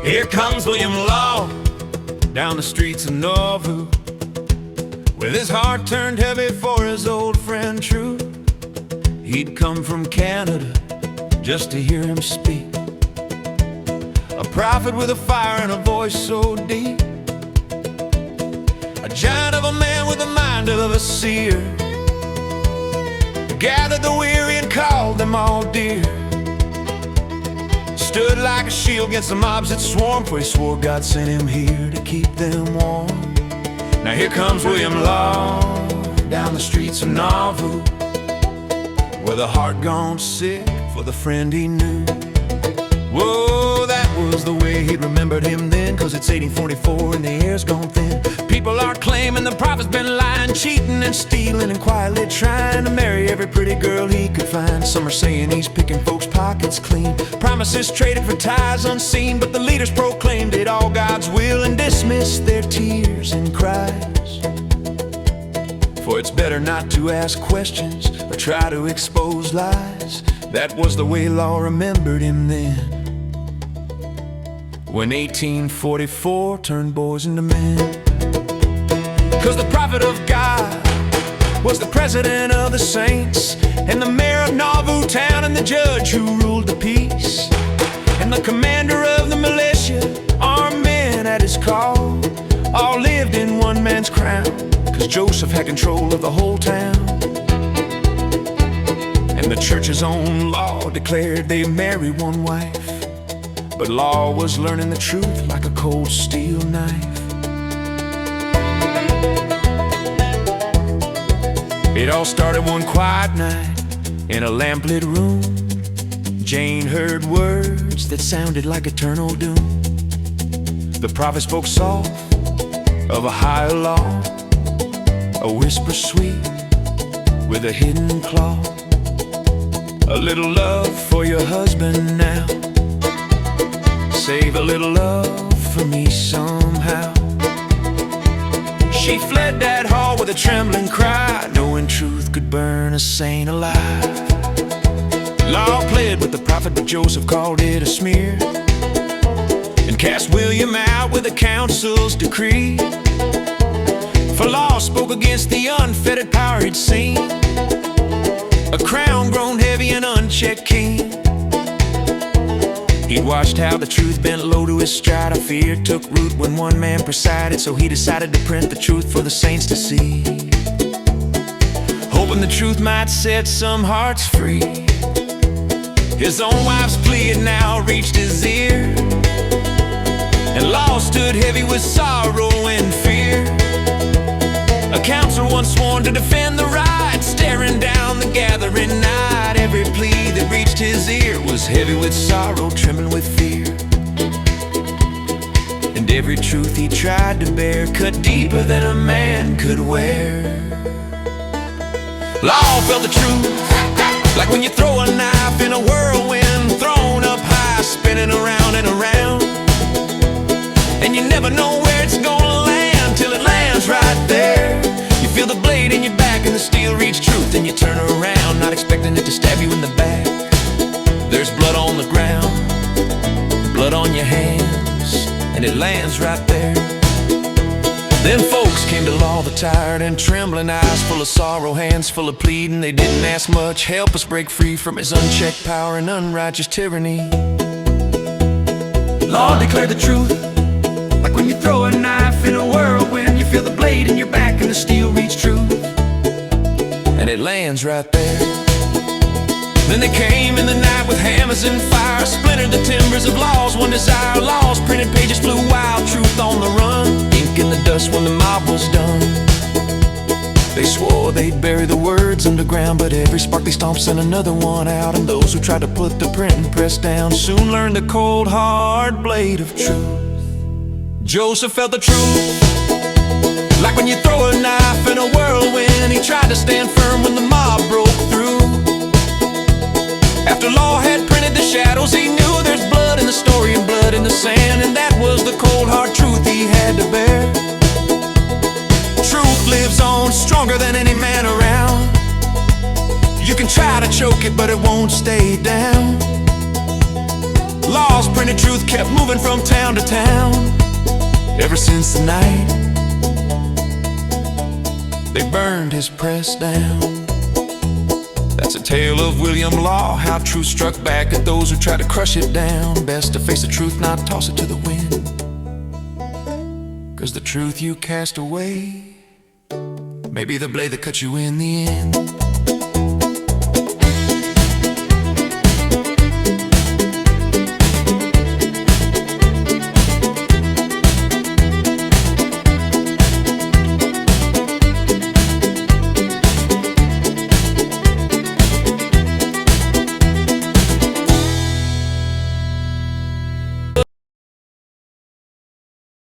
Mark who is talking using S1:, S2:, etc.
S1: Here comes William Law down the streets of Nauvoo, with his heart turned heavy for his old friend True. He'd come from Canada just to hear him speak, a prophet with a fire and a voice so deep, a giant of a man with the mind of a seer. He gathered the weary and called them all dear, stood like a shield against the mobs that swarm, for he swore God sent him here to keep them warm. Now here comes William Law down the streets of Nauvoo, with a heart gone sick for the friend he knew. Whoa, that was the way he'd remembered him then, 'cause it's 1844 and the air's gone thin. People are claiming the prophet's been lying, cheating and stealing, and quietly trying to marry every pretty girl he could find. Some are saying he's picking folks' pockets clean, promises traded for ties unseen, but the leaders proclaimed it all God's will and dismissed their tears and cries. For it's better not to ask questions or try to expose lies. That was the way Law remembered him then, when 1844 turned boys into men. 'Cause the prophet of God was the president of the saints, and the mayor of Nauvoo town, and the judge who ruled the peace, and the commander of the militia, armed men at his call, all lived in one man's crown, 'cause Joseph had control of the whole town. And the church's own law declared they marry one wife, but Law was learning the truth like a cold steel knife. It all started one quiet night in a lamplit room. Jane heard words that sounded like eternal doom. The prophet spoke soft of a higher law, a whisper sweet with a hidden claw. A little love for your husband now, save a little love for me somehow. She fled that hall with a trembling cry, knowing truth could burn a saint alive. Law pled with the prophet, but Joseph called it a smear, and cast William out with the council's decree. For Law spoke against the unfettered power he'd seen, a crown grown heavy and unchecked king. He'd watched how the truth bent low to his stride. A fear took root when one man presided, so he decided to print the truth for the saints to see, hoping the truth might set some hearts free. His own wife's plea had now reached his ear, and Law stood heavy with sorrow and fear. A council once sworn to defend the right, staring down the gathering night. Every plea that reached his ear was heavy with sorrow, trembling with fear. And every truth he tried to bear cut deeper than a man could wear. Law felt the truth, like when you throw a knife in a whirlwind, thrown up high, spinning around and around, and you never know where it's gonna land till it lands right there. You feel the blade in your back and the steel reach truth, and you turn around, not expecting it to stab you in the back. There's blood on the ground, blood on your hands, and it lands right there. Then folks came to Law, the tired and trembling eyes full of sorrow, hands full of pleading. They didn't ask much, help us break free from his unchecked power and unrighteous tyranny. Law declared the truth, like when you throw a knife in a whirlwind, you feel the blade in your back and the steel reach truth, and it lands right there. Then they came in the night with hammers and fire, splintered the timbers of Law's one desire. Law's printed pages flew wild, truth on the run, ink in the dust when the mob was done. They swore they'd bury the words underground, but every spark they stomped sent another one out. And those who tried to put the printing press down soon learned the cold hard blade of truth. Joseph felt the truth, like when you throw a knife in a whirlwind. He tried to stand firm when the mob broke through. After Law had printed the shadows, he knew there's blood in the story and blood in the sand, and that was the cold hard truth he had to bear. Truth lives on stronger than any man around. You can try to choke it, but it won't stay down. Laws, printed truth kept moving from town to town. Ever since the night they burned his press down. That's a tale of William Law, how truth struck back at those who tried to crush it down. Best to face the truth, not toss it to the wind, 'cause the truth you cast away may be the blade that cuts you in the end.